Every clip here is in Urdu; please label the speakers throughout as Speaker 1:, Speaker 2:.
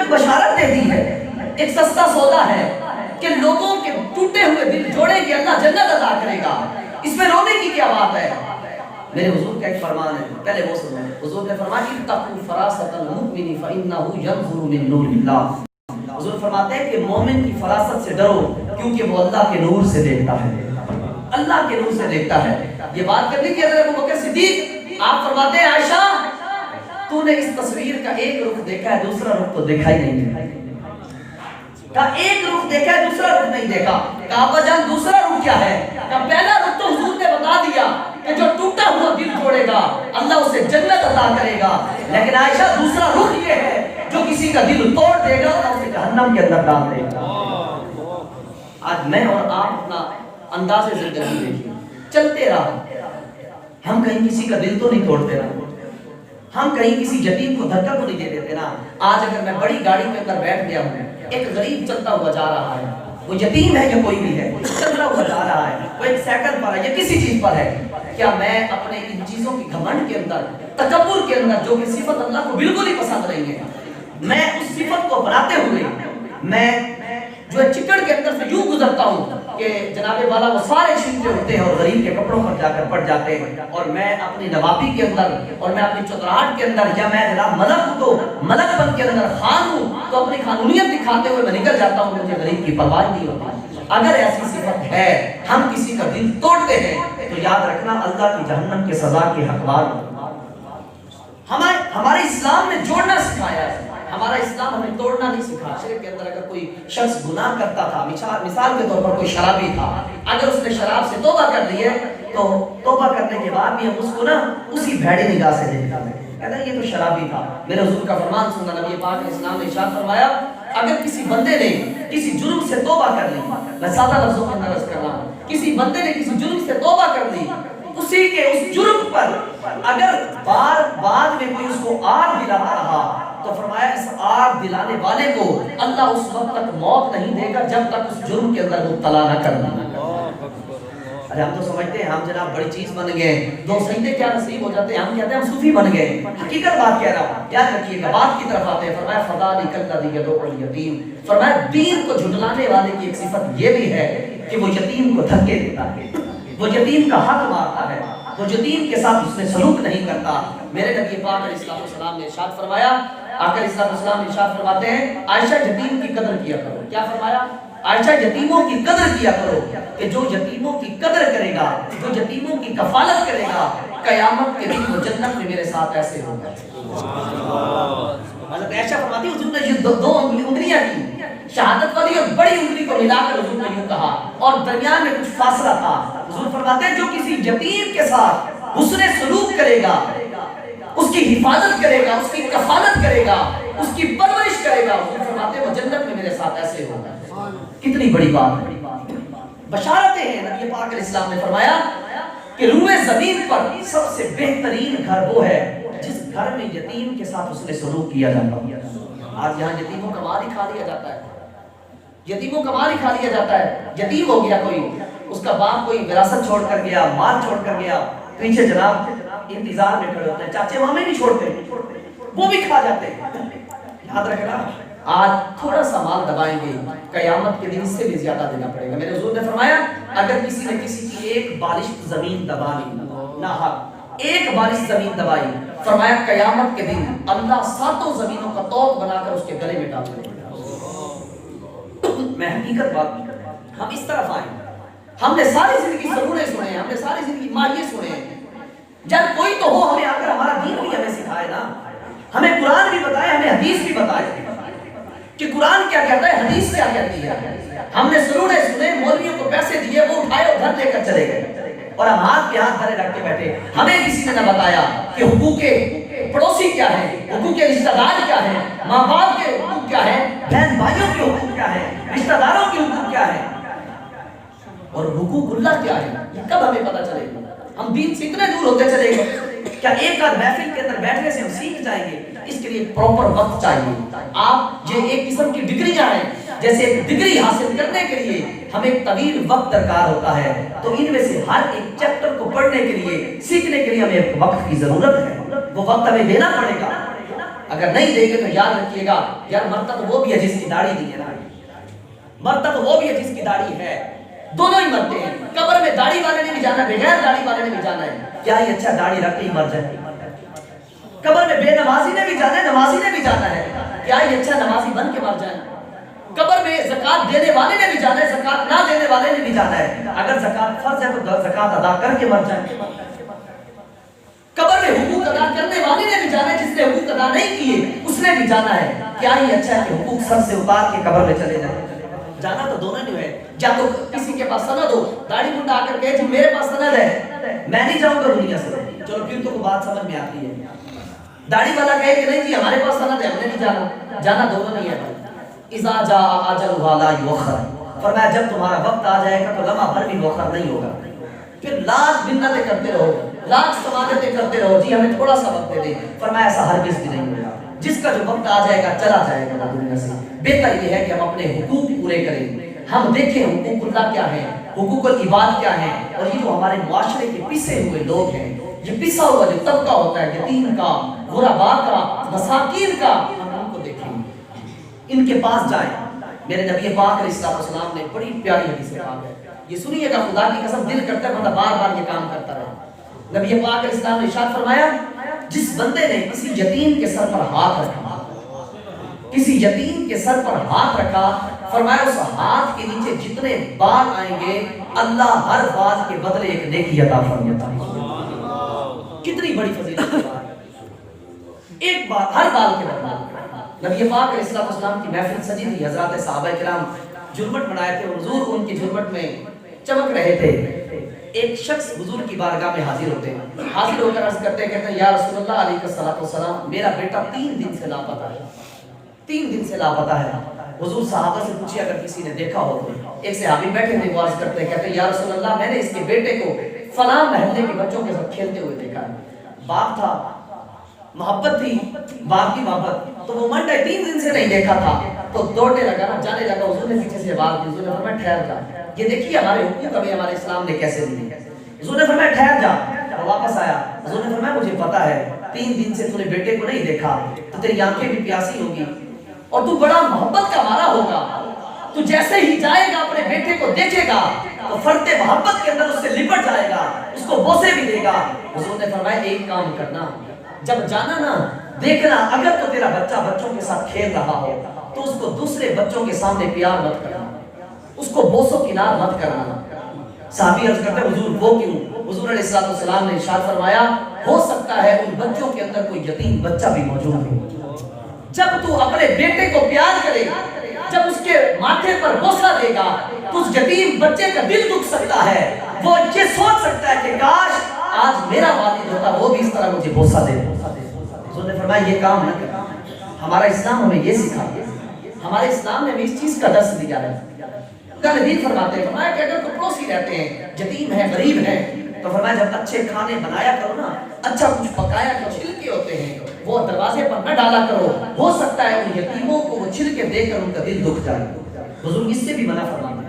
Speaker 1: ایک بشارت دے دی ہے، ایک سستا سودا ہے کہ لوگوں کے ٹوٹے ہوئے دل جوڑیں گے، اللہ جنت عطا کرے گا۔ اس میں رونے کی کیا بات ہے؟ میرے حضور کا ایک فرمان ہے، پہلے وہ سنو۔ حضور نے فرمایا اتقوا فراست المؤمن فانه ينظر من نور اللہ۔ حضور فرماتے ہیں کہ مومن کی فراست سے ڈرو کیونکہ وہ اللہ کے نور سے دیکھتا ہے، اللہ کے نور سے دیکھتا ہے۔ یہ بات کرنے کی حضرت ابوبکر صدیق آپ فرماتے ہیں عائشہ تو نے اس تصویر کا ایک رخ دیکھا ہے، دوسرا رخ تو دیکھا ہی نہیں ہے۔ کہا ایک رخ دیکھا ہے، دوسرا رخ نہیں دیکھا۔ کہا ابا جان دوسرا رخ کیا ہے؟ کہا پہلا رخ تو حضور نے بتا دیا کہ جو ٹوٹا ہوا دل جوڑے گا اللہ اسے جنت عطا کرے گا، لیکن عائشہ دوسرا رخ یہ ہے جو کسی کا دل توڑ دے گا اللہ اسے جہنم کے اندر ڈال دے گا۔ آج میں اور آپ اپنا انداز زندگی دیکھیں، چلتے رہا، ہم کہیں کسی کا دل تو نہیں توڑتے نا، ہم کہیں کسی یتیم کو دھکا تو نہیں دے دیتے نا۔ آج اگر میں بڑی گاڑی کے اندر بیٹھ گیا ہوں، ایک غریب چلتا ہوا جا رہا ہے، وہ یتیم ہے یا کوئی بھی ہے، چلتا ہوا جا رہا ہے، وہ ایک سائیکل پر ہے یا کسی چیز پر ہے، کیا میں اپنے ان چیزوں کی گھمنڈ کے اندر، تکبر کے اندر جو کہ صفت اللہ کو بالکل ہی پسند نہیں ہے، میں اس صفت کو بناتے ہوئے میں جو چکڑ کے اندر سے یوں گزرتا ہوں کہ جناب والا وہ سارے چھینتے ہوتے ہیں اور غریب کے کپڑوں پر جا کر پڑ جاتے ہیں، اور میں اپنی نوابی کے اندر اور میں اپنی چتراہٹ کے اندر یا میں جناب ملک تو ملک پن کے اندر خان ہوں تو اپنی خانونیت دکھاتے ہوئے میں نکل جاتا ہوں، مجھے غریب کی پرواہ نہیں ہوتی۔ اگر ایسی صفت ہے ہم کسی کا دل توڑتے ہیں تو یاد رکھنا اللہ کی جہنم کے سزا کے حقدار ہو۔ ہمارے اسلام نے جوڑنا سکھایا ہے، ہمارا اسلام ہمیں توڑنا نہیں سکھا۔ شرک کے اندر اگر کوئی شخص گناہ کرتا تھا، مثال کے طور پر کوئی شرابی تھا، اگر اس نے شراب سے توبہ کر لی ہے تو توبہ کرنے کے بعد بھی ہم اس کو نا اسی بھیڑی نگاہ سے دیکھتا ہے، کہتا ہے یہ تو شرابی تھا۔ میرے حضور کا فرمان سننا، نبی پاک نے اسلام نے ارشاد فرمایا اگر کسی بندے نے کسی جرم سے توبہ کر لی، میں سادہ لفظوں میں عرض کر رہا ہوں، کسی بندے نے کسی جرم سے توبہ کر لی، اسی کے اس جرم پر اگر بعد میں کوئی اس کو آگ دلاتا رہا تو فرمایا اس آگ دلانے والے کو اللہ اس وقت تک موت نہیں دے گا جب تک اس جرم کے اندر مبتلا نہ کر دے۔ ارے ہم تو سمجھتے ہیں ہم جناب بڑی چیز بن گئے، دو سجدے کیا نصیب ہو جاتے ہیں، ہم کہتے ہیں ہم صوفی بن گئے۔ حقیقت بات کہہ رہا ہوں، یاد رکھیے گا، بات کی طرف آتے ہیں۔ فرمایا فذلک الذی یدعو الیتیم، فرمایا دین کو جھٹلانے والے کی ایک صفت یہ بھی ہے کہ وہ یتیم کو دھکے دیتا ہے، وہ یتیم کا حق مارتا ہے، وہ یتیم کے ساتھ اس نے سلوک نہیں کرتا۔ میرے نبی پاک علیہ السلام نے ارشاد فرمایا، آقا علیہ السلام نے ارشاد فرماتے ہیں عائشہ یتیم کی قدر کیا کرو۔ کیا فرمایا؟ عائشہ یتیموں کی قدر کیا کرو، کہ جو یتیموں کی قدر کرے گا، جو یتیموں کی کفالت کرے گا، قیامت کے دن وہ جنت میں میرے ساتھ ایسے ہوگا۔ حضرت عائشہ فرماتی ہیں حضور نے یہ دو انگلیاں کی، شہادت والی اور بڑی انگلی کو ملا کر حضور نے یوں کہا اور درمیان میں کچھ فاصلہ تھا۔ حضور فرماتے ہیں جو کسی یتیم کے ساتھ حسن سلوک کرے گا، اس کی حفاظت کرے گا، اس کی کفالت کرے گا، اس کی پرورش کرے گا، حضور فرماتے ہیں وہ جنت میں میرے ساتھ ایسے ہوگا۔ کتنی بڑی بات ہے، بشارتیں ہیں۔ نبی پاک علیہ السلام نے فرمایا کہ روئے زمین پر سب سے بہترین گھر وہ ہے جس گھر میں یتیم کے ساتھ اس نے سلوک کیا جاتا ہے۔ آج یہاں یتیموں کا مال ہی کھا لیا جاتا ہے، یتیموں کا مال ہی کھا لیا جاتا ہے۔ یتیم ہو گیا کوئی، اس کا باپ کوئی وراثت چھوڑ کر گیا، مال چھوڑ کر گیا، پیچھے جناب انتظار میں کھڑے ہوتے ہیں، چاچے مامے نہیں چھوڑتے، وہ بھی کھا جاتے ہیں۔ یاد رکھنا آج تھوڑا سا مال دبائیں گے، قیامت کے دن اس سے بھی زیادہ دینا پڑے گا۔ میرے حضور نے فرمایا اگر کسی نے کسی کی ایک بالشت زمین دبا لی، ناحق ایک بالشت زمین دبائی، فرمایا قیامت کے دن اللہ 7 زمینوں کا توق بنا کر اس کے گلے میں ڈال دے گا۔ میں حقیقت بات ہم اس طرف آئیں، ہم نے ساری زندگی سرونے سنے ہیں، ہم نے ساری زندگی ماہیے سنے ہیں، جب کوئی تو ہو ہمیں آ کر ہمارا دین بھی ہمیں سکھائے نا، ہمیں قرآن بھی بتائے، ہمیں حدیث بھی بتائے کہ قرآن کیا کہتا ہے، حدیث کیا کہتی ہے۔ ہم نے سرونے سنے، مولویوں کو پیسے دیے، وہ اٹھائے اور گھر لے کر چلے گئے، اور ہم ہاتھ پہ ہاتھ دھرے رکھ کے بیٹھے۔ ہمیں کسی نے نہ بتایا کہ حقوق پڑوسی کیا ہے، حقوق رشتہ دار کیا ہے، ماں باپ کے حقوق کیا ہے، بہن بھائیوں کے حقوق کیا ہے، رشتہ داروں کے حقوق کیا ہے، اور حقوق اللہ کیا ہے، یہ کب ہمیں پتہ چلے گا؟ ہم دین سے اتنے دور ہوتے چلے گئے، کیا ایک آدھ محفل کے اندر بیٹھنے سے ہم سیکھ جائیں گے؟ اس کے لیے پراپر وقت چاہیے۔ آپ یہ ایک قسم کی ڈگریاں ہیں، جیسے ایک ڈگری حاصل کرنے کے لیے ہمیں ایک طویل وقت درکار ہوتا ہے، تو ان میں سے ہر ایک چیپٹر کو پڑھنے کے لیے، سیکھنے کے لیے ہمیں ایک وقت کی ضرورت ہے، وہ وقت ہمیں دینا پڑے گا۔ اگر نہیں دے گے تو یاد رکھیے گا یار مرتا تو وہ بھی ہے جس کی داڑھی دی ہے نا، مرتا تو وہ بھی ہے جس کی داڑھی ہے، دونوں ہی مرتے ہیں۔ قبر میں داڑھی والے نے بھی جانا ہے، بغیر داڑھی والے نے بھی جانا ہے، کیا ہی اچھا داڑھی رکھ کے ہی مر جائے۔ قبر میں بے نمازی نے بھی جانا ہے، نمازی نے بھی جانا ہے، کیا ہی اچھا نمازی بن کے مر جائے۔ قبر میں زکات دینے والے نے بھی جانا ہے، زکات نہ دینے والے نے بھی جانا ہے، اگر زکات فرض ہے تو زکات ادا کر کے مر جائے۔ قبر میں حقوق ادا کرنے والے نے بھی جانا ہے، جس نے حقوق ادا نہیں کیے اس نے بھی جانا ہے، کیا ہی اچھا ہے کہ حقوق سر سے اتار کے قبر میں چلے جائیں۔ جانا تو دونوں نے ہے، یا تو کسی کے پاس سند ہو، داڑھی منڈا آ کر کہے جی میرے پاس سند ہے میں نہیں جاؤں گا دنیا سے، چلو پھر تو بات سمجھ میں آتی ہے۔ داڑھی والا کہے کہ نہیں جی ہمارے پاس سند ہے ہم نے نہیں جانا، جانا دونوں نہیں ہے۔ اذا جاء اجلها لا یؤخر، فرمایا جب تمہارا وقت آ جائے گا تو لمحہ بھر بھی مؤخر نہیں ہوگا، پھر لاکھ منتیں کرتے رہو، لاکھ سماجتیں کرتے رہو جی ہمیں تھوڑا سا وقت دے دیں، فرمایا ایسا ہرگز بھی نہیں ہوگا، جس کا جو وقت آ جائے گا چلا جائے گا دنیا سے۔ بہتر یہ ہے کہ ہم اپنے حقوق پورے کریں، ہم دیکھیں حقوق اللہ کیا ہے، حقوق العباد کیا ہے، اور یہ جو ہمارے معاشرے کے پسے ہوئے لوگ ہیں، یہ پسا ہوا جو طبقہ ہوتا ہے یتیم کا، غرباء کا، مساکین کا، ہم ان کو دیکھیں، ان کے پاس جائیں۔ میرے نبی پاک علیہ السلام نے بڑی پیاری حدیث پاک ہے، یہ سنیے گا، خدا کی قسم دل کرتا ہے بندہ بار بار یہ کام کرتا رہے۔ نبی پاک علیہ السلام نے ارشاد فرمایا جس بندے نے کسی یتیم کے سر پر ہاتھ رکھا، کسی یتیم کے سر پر ہاتھ رکھا، فرمایا اس ہاتھ کے نیچے جتنے بال آئیں گے اللہ ہر بال کے بدلے ایک نیکی عطا فرماتا ہے۔ کتنی بڑی فضیلت ہے، ایک بار ہر بال کے بدلے۔ نبی پاک علیہ السلام کی محفل سجی تھی، حضرات صحابہ کرام جرمٹ بنائے تھے، حضور ان کی جرمٹ میں چمک رہے تھے۔ ایک شخص حضور کی بارگاہ میں حاضر ہوتے ہیں، حاضر ہو کر عرض کرتے کہتے ہیں یا رسول اللہ علیہ السلام میرا بیٹا 3 دن سے لاپتہ ہے، 3 دن سے لاپتہ ہے۔ حضور صحابہ سے پوچھے اگر کسی نے دیکھا ہو تو، ایک صحابی بیٹھے تھے وہ عرض کرتے ہیں کہتے ہیں یا رسول اللہ میں نے اس کے بیٹے کو فلاں محلے کے بچوں کے ساتھ کھیلتے ہوئے دیکھا ہے، باپ تھا، محبت تھی، باپ کی محبت، تو وہ منڈے 3 دن سے نہیں دیکھا تھا، تو دوڑنے لگا نا، جانے لگا، حضور نے پیچھے سے آواز دی، حضور نے فرمایا ٹھہر جا، یہ دیکھیے ہمارے حقوق ہمیں ہمارے اسلام نے کیسے دیے۔ حضور نے فرمایا ٹھہر جا، واپس آیا، حضور نے فرمایا مجھے پتا ہے 3 دن سے تو نے بیٹے کو نہیں دیکھا، تو تیری آنکھیں بھی پیاسی ہوگی اور تو بڑا محبت کا مارا ہوگا، تو جیسے ہی جائے گا اپنے بیٹے کو دیکھے گا تو فرد محبت کے اندر اس سے لپٹ جائے گا، اس کو بوسے بھی دے گا۔ حضور نے فرمایا ایک کام کرنا، جب جانا نا دیکھنا اگر تو تیرا بچہ بچوں کے ساتھ کھیل رہا ہو تو اس کو دوسرے بچوں کے سامنے پیار مت کرنا، اس کو بوسو کنار مت کرنا۔ صحابی عرض کرتے حضور وہ کیوں؟ حضور علیہ السلام نے ارشاد فرمایا ہو سکتا ہے ان بچوں کے اندر کوئی یتیم بچہ بھی موجود ہو، جب تو اپنے بیٹے کو پیار کرے گا، جب اس کے ماتھے پر بوسہ دے گا تو اس یتیم بچے کا دل دکھ سکتا ہے، وہ یہ سوچ سکتا ہے کہ کاش آج میرا والد ہوتا وہ بھی اس طرح مجھے بوسہ دے۔ حضور نے فرمایا یہ کام نہ کرنا، ہمارا اسلام ہمیں یہ سکھاتا ہے، ہمارے اسلام نے ہمیں اس چیز کا درس دیا ہے۔ اللہ نبی فرماتے ہیں فرمایا کہ اگر کوئی پڑوسی رہتے ہیں، یتیم ہے، غریب ہے، تو فرمایا جب اچھے کھانے بنایا کرو نا، اچھا کچھ پکایا کرو، چھلکے ہوتے ہیں وہ دروازے پر نہ ڈالا کرو، ہو سکتا ہے ان یتیموں کو وہ چھلکے دے کر ان کا دل دکھ جائے۔ حضور اس سے بھی منع فرماتے ہیں۔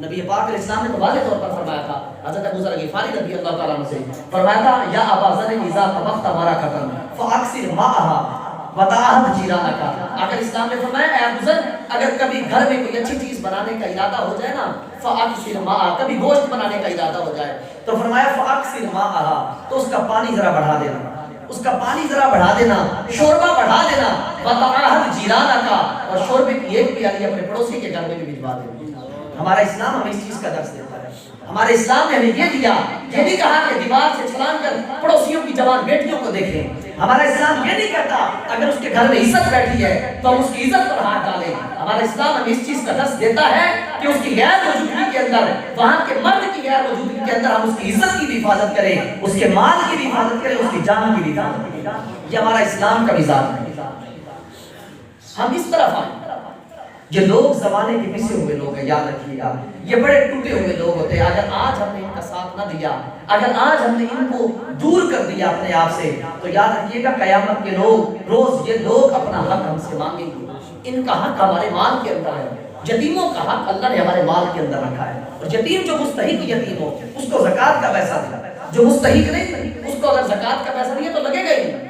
Speaker 1: نبی پاک علیہ السلام نے تو واضح طور پر فرمایا تھا، حضرت ابو ذر غفاری رضی اللہ تعالیٰ عنہ سے فرمایا تھا یا ابا ذر اذا طبخت مرقۃ فاکثر ماءها وتعهد جیرانک۔ اگر اسلام نے فرمایا اے ابو ذر اگر کبھی گھر میں کوئی اچھی چیز بنانے کا ارادہ ہو جائے نا، فاکثر ماءها، کبھی گوشت بنانے کا ارادہ ہو جائے تو فرمایا فاکثر ماءها، تو اس کا پانی ذرا بڑھا دینا، اس کا پانی ذرا بڑھا دینا، شوربہ بڑھا دینا، وتعهد جیرانک، اور شوربے کی ایک پیالی اپنے پڑوسی کے گھر میں بھی بھجوا دینا۔ ہمارا اسلام ہمیں اس چیز کا درس دیتا ہے، ہمارے اسلام نے ہمیں یہ دیا، یہ نہیں کہا کہ دیوار سے چھلانگ کر پڑوسیوں کی جوان بیٹیوں کو دیکھیں، ہمارا اسلام یہ نہیں کہتا اگر اس کے گھر میں عزت بیٹھی ہے تو ہم اس کی عزت پر ہاتھ ڈالیں، ہمارا اسلام ہمیں اس چیز کا درس دیتا ہے کہ اس کی غیر موجودگی کے اندر، وہاں کے مرد کی غیر موجودگی کے اندر ہم اس کی عزت کی بھی حفاظت کریں، اس کے مال کی بھی حفاظت کریں، اس کی جان کی بھی حفاظت کریں۔ یہ ہمارا اسلام کا مزاج ہے۔ ہم اس طرف آئیں، یہ لوگ زمانے کے پیچھے ہوئے لوگ ہیں، یاد رکھیے گا یہ بڑے ٹوٹے ہوئے لوگ ہوتے ہیں۔ اگر آج ہم نے ان کا ساتھ نہ دیا، اگر آج ہم نے ان کو دور کر دیا اپنے آپ سے، تو یاد رکھیے گا قیامت کے روز یہ لوگ اپنا حق ہم سے مانگیں گے۔ ان کا حق ہمارے مال کے اندر ہے، یتیموں کا حق اللہ نے ہمارے مال کے اندر رکھا ہے، اور یتیم جو مستحق یتیم ہو اس کو زکوٰۃ کا پیسہ دے، جو مستحق نہیں اس کو اگر زکوٰۃ کا پیسہ دیا تو لگے گا ہی نہیں۔